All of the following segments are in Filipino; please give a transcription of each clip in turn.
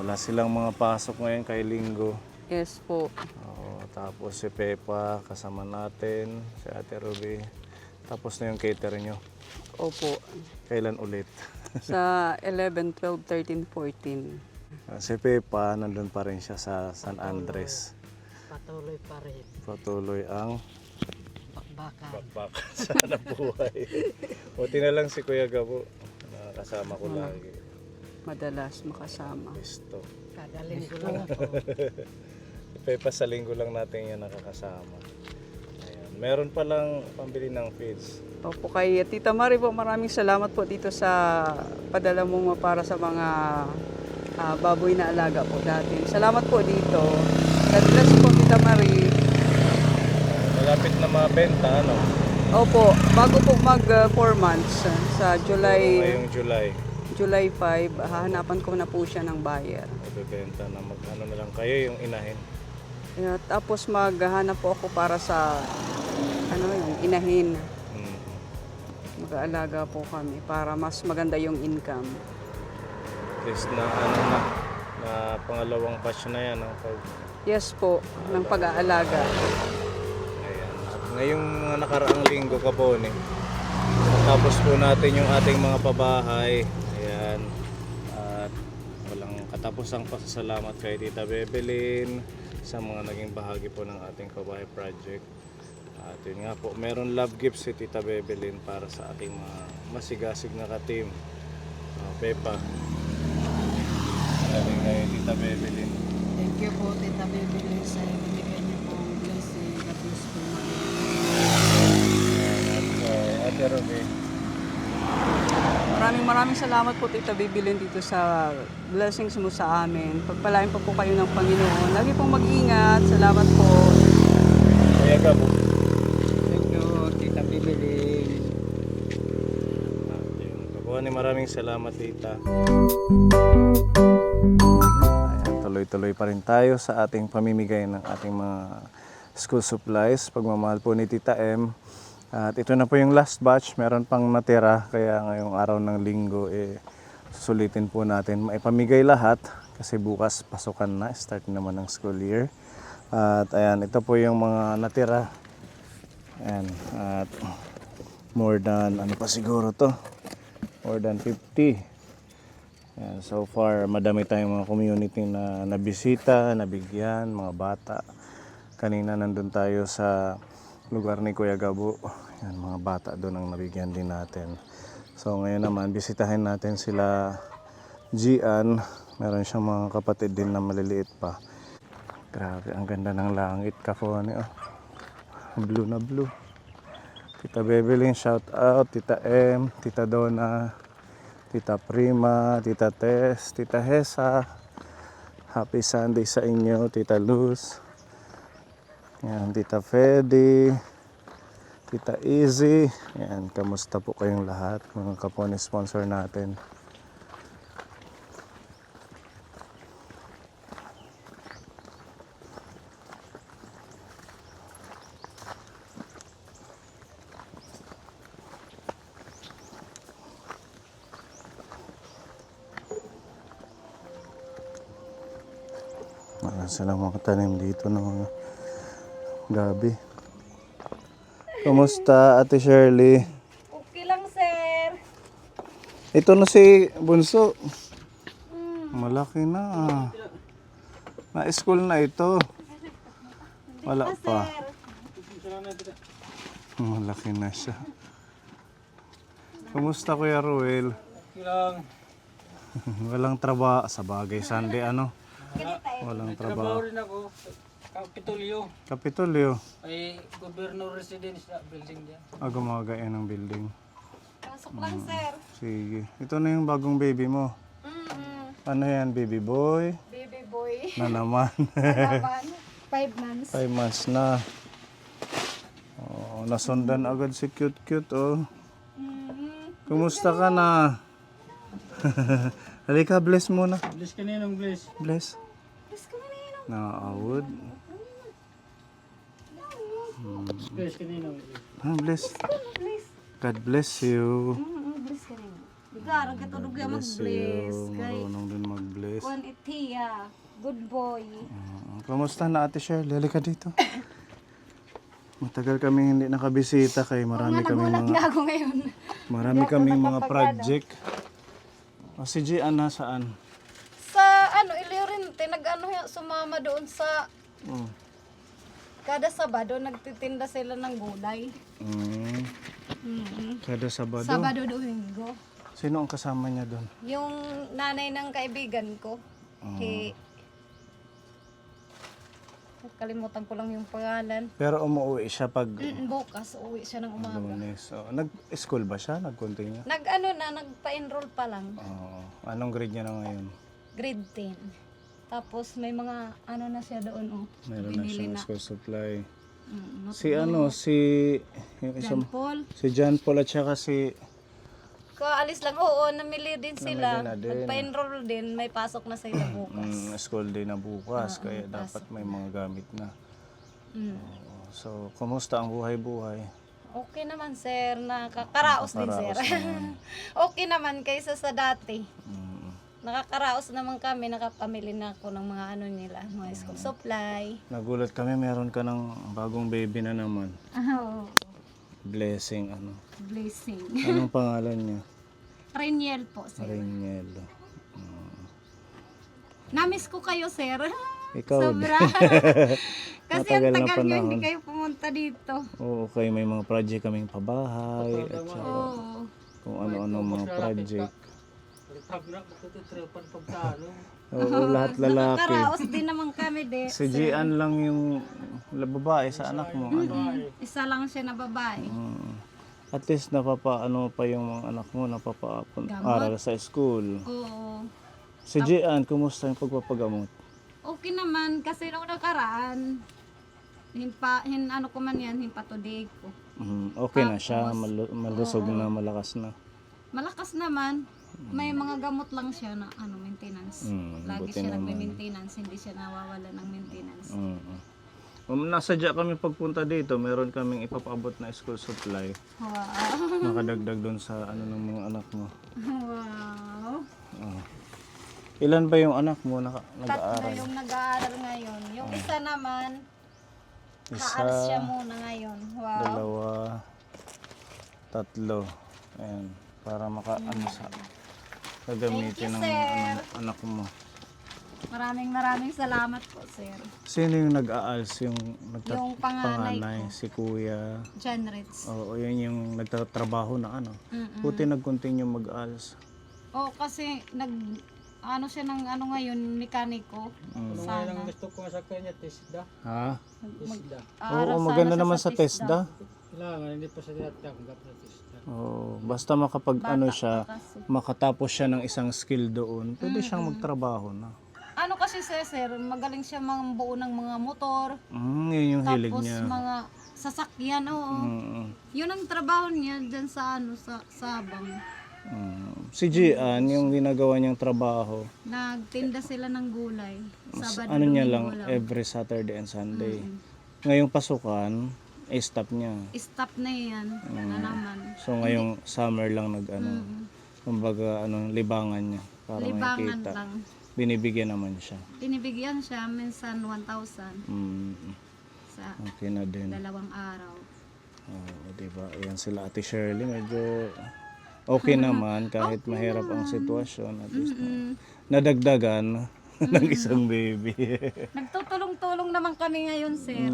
Wala silang mga pasok ngayon kay Linggo. Yes po. Oo, tapos si Pepa, kasama natin, si Ate Ruby. Tapos na yung cater nyo. Opo. Kailan ulit? Sa 11, 12, 13, 14. Si Pepa, nandun pa rin siya sa San Andres. Patuloy pa rin. Patuloy ang Bakbakan. bakbakan sana buhay. Buti na lang si Kuya Gabo. Nakakasama ko lagi. Madalas makasama. Listo. Kada linggo lang ako. Si Pepa sa linggo lang natin yan nakakasama. Ayan. Meron palang pambili ng feeds. Opo, kay Tita Mari po, maraming salamat po dito sa padala mo para sa mga baboy na alaga po dati. Salamat po dito. God bless po, Tita Mari. Malapit na mabenta, ano? Opo, bago po mag 4 months sa Ngayong July 5, hahanapan ko na po siya ng buyer. Ibebenta na ano na lang kayo yung inahin. Tapos maghahanap po ako para sa yung inahin. Mag-aalaga po kami para mas maganda yung income. At least na na pangalawang batch na yan. Yes po, ng pag-aalaga. Ayan. At ngayong mga nakaraang linggo kapone, tapos po natin yung ating mga pabahay. Ayan. At walang katapusang pasasalamat kay Tita Bebelyn sa mga naging bahagi po ng ating pabahay project. At yun nga po, meron love gifts si Tita Bebelyn para sa ating mga masigasig na ka-team. Pepa. Sabi kay Tita Bebelyn. Thank you po, Tita Bebelyn, sa ibigay niyo pong blessing. God bless po. At Ate Ruby. Maraming salamat po, Tita Bebelyn, dito sa blessings mo sa amin. Pagpalain po kayo ng Panginoon. Lagi pong mag-ingat. Salamat po. Kuya Gabo. Thank you, Tita Bebelyn. Maraming salamat, Tita. Ayan, tuloy-tuloy pa rin tayo sa ating pamimigay ng ating mga school supplies. Pagmamahal po ni Tita M. At ito na po yung last batch. Meron pang natira. Kaya ngayong araw ng linggo, susulitin po natin. Maipamigay lahat kasi bukas pasukan na. Start naman ng school year. At ayan, ito po yung mga natira. Ayan, at more than, ano pa siguro to? More than 50. Ayan, so far, madami tayong mga community na nabisita, nabigyan, mga bata. Kanina nandun tayo sa lugar ni Kuya Gabo. Ayan, mga bata doon ang nabigyan din natin. So ngayon naman, bisitahin natin sila Gian. Meron siyang mga kapatid din na maliliit pa. Grabe, ang ganda ng langit, Kafone. Oh. Blue na blue. Tita Bebelyn, shout out. Tita M, Tita Donna, Tita Prima, Tita Tess, Tita Hesa. Happy Sunday sa inyo, Tita Luz. Yan, Tita Fedy, Tita Easy. Yan, kamusta po kayong lahat, mga Kapone sponsor natin. Wala silang mga tanim dito ng mga gabi. Kumusta, Ate Shirley? Okay lang, sir. Ito na si Bunso. Malaki na. Na-school na ito. Wala pa. Malaki na siya. Kumusta, Kuya Ruel? Walang trabaho. Sa bagay, Sunday ano? Walang trabaho. Rin ako, Kapitolyo. Kapitolyo. Ay, Governor Residence na building dyan. Gumagaya ng building. Pasok lang, sir. Sige. Ito na yung bagong baby mo. Ano yan, baby boy? Baby boy. Na naman. Laban. 5 months. 5 months na. Oh, nasundan agad si cute oh. Kumusta ka na? Halika, bless muna. Bless kaninong bless. Bless. Bless ka na yun. Naawod. Bless kaninong bless. Bless. Bless. God bless you. Bless ka na yun. Edgar, ang katulog yan Bless mag-bless. you. Kay Marunong din mag-bless. Juan Itia, good boy. Kamusta na Ate Shirley? Halika dito. Matagal kami hindi nakabisita kay marami kaming Nagulat mga nga ako ngayon. marami kaming mga project. O si Gian nasaan? Sa ano, Iliorente, nag-ano yan, sumama doon sa Oh. kada Sabado, nagtitinda sila ng gulay. Kada Sabado. Sabado, Domingo. Sino ang kasama niya doon? Yung nanay ng kaibigan ko, kalimutan ko lang yung pangalan. Pero umuwi siya pag Bukas, uwi siya ng umaga. Lunes. So, nag-school ba siya? Nag-continue? Nagpa-enroll pa lang. Oo. Anong grade niya na ngayon? Grade 10. Tapos may mga ano na siya doon, oh. Meron na Binili siyang na. school supply. Mm, Si ano, si yung John isang Paul. si John Paul at saka si Kaalis lang, oo, namili din sila. na din. Nagpa-enroll din, may pasok na sila bukas. school day na bukas kaya dapat may mga gamit na. Mm. So, kumusta ang buhay-buhay? Okay naman, sir. Nakakaraos din, sir. Nakakaraos naman. Okay naman kaysa sa dati. Mm. Nakakaraos naman kami, nakapamili na ako ng mga ano nila, mga school supply. Nagulat kami meron ka ng bagong baby na naman. Oh, Blessing ano. blessing. Anong pangalan niya? Rainiel po, sir. Reniel. Namiss ko kayo, sir. Ikaw Sobra. Kasi Matagal ang na tagal nyo, hindi panahon. kayo pumunta dito. Oo, okay, may mga project kaming pabahay at saka Oo. kung ano-ano mga project. Pag na, magtututripan pagtalo. Oo, lahat lalaki. Nakakaraos din naman kami, de. Si Gian lang yung babae sa anak mo. Ano? Isa lang siya na babae. At least napapaano pa yung mga anak mo, napapaaral sa school. Oo. Si Gian, kumusta yung pagpapagamot? Okay naman, kasi nung nakaraan, ano ko man yan, himpatudig ko. Okay na siya, malusog na, malakas na. Malakas naman. May mga gamot lang siya na maintenance. Lagi buti siya naman. nagme-maintenance, hindi siya nawawala ng maintenance. Nasadya kami pagpunta dito, meron kaming ipapaabot na school supply. Wow. Nakadagdag doon sa ano ng mga anak mo. Wow. Ilan ba yung anak mo na Tatlo nag-aaral? yung nag-aaral ngayon. Yung isa naman, Isa, kaalis siya muna ngayon. Wow. dalawa, tatlo. Ayan, para ano sa gagamitin ng Thank you, sir. anak mo. Maraming salamat po, sir. Sino yung nag-aals? Yung Yung panganay ko. si Kuya. John Ritz. Oo, yun yung nagtatrabaho na ano. Buti nag-continue mag-aals. Oh, kasi ano siya ng ngayon, mekaniko. Ngayon ang gusto ko sa kanya, TESDA. Ha? TESDA. Oo, maganda naman sa TESDA. Kailangan, hindi pa siya tinatanggap na TESDA. Oo, basta ano siya, kasi. makatapos siya ng isang skill doon, pwede siyang magtrabaho na. Ano kasi sir, magaling siya mambuo ng mga motor, Yun yung hilig tapos niya. mga sasakyan, oo. Yun ang trabaho niya dyan sa sa Sabang. Si Gian, yung ginagawa niyang trabaho, Nagtinda sila ng gulay. Sabado, ano niya Domingo lang, every Saturday and Sunday. Ngayong pasukan, stop niya. Stop na yan. Na naman. So ngayong summer lang kumbaga libangan niya para Libangan makita. lang. Binibigyan naman siya. Binibigyan siya minsan 1,000 sa Okay na din. 2 araw. Oo, diba? Ayan sila Ate Shirley, medyo okay naman kahit mahirap ang sitwasyon. At least nadagdagan ng isang baby. Nagtutulong-tulong naman kami ngayon, sir.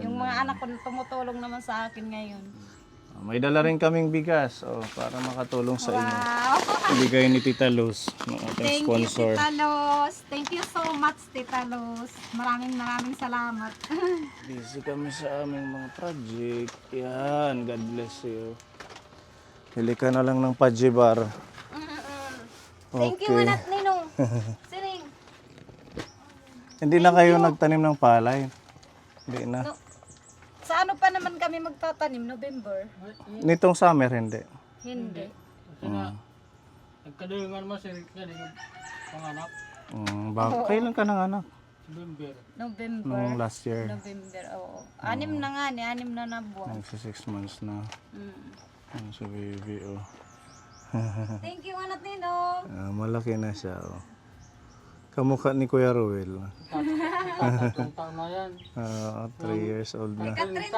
Yung mga anak ko tumutulong naman sa akin ngayon. May dala rin kaming bigas para makatulong sa inyo. Wow! Bigay ni Tita Luz, ng ating Thank sponsor. you, Tita Luz. Thank you so much, Tita Luz. Maraming salamat. Busy kami sa aming mga project. Yan, God bless you. Hili ka na lang ng pajibar. Thank you, Manat Ninong. Siring. Hindi na kayo nagtanim ng palay. Hindi na. No. Sa ano pa naman kami magtatanim? November? Nitong summer, hindi. Hindi. Kasi na, nagkadulungan mo si Rick na din yung panganak. Kailan ka ng anak? November. November. Nung last year. November, oo. 6 na nga ni, 6 na buwan. Nagsi 6 months na. Yan si baby, Thank you, anak Ninong. Malaki na siya. Oh. Kamukha ni Kuya Ruel. 3 taon na yan. 3 years old na. Ika-30.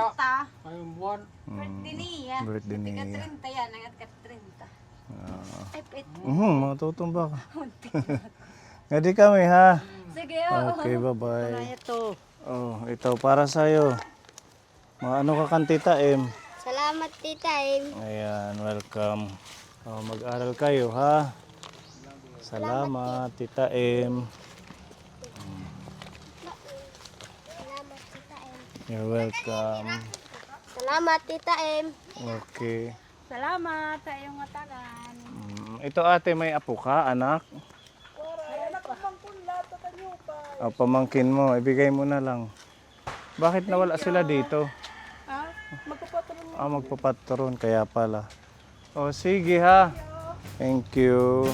Ngayong buwan. Birthday niya. Birthday niya. Ika-30 yan, ang ika-30. Ay, pit. Matutumba ka. Ngadi kami ha. Sige, oh. Okay, bye-bye. Ito. Oh, ito para sa'yo. Ano ka kan Tita M? Salamat, Tita Em. Ayan, welcome. Oh, mag-aral kayo ha. Salamat, Tita M. Salamat, Tita Em. You're welcome. Salamat, Tita Em. Okay. Salamat sa iyong matagan. Ito ate, may apo ka, anak? Pamangkin mo, ibigay mo na lang. Bakit nawala sila dito? Magpapatron. Magpapatron, kaya pala. Oh, sige ha. Thank you.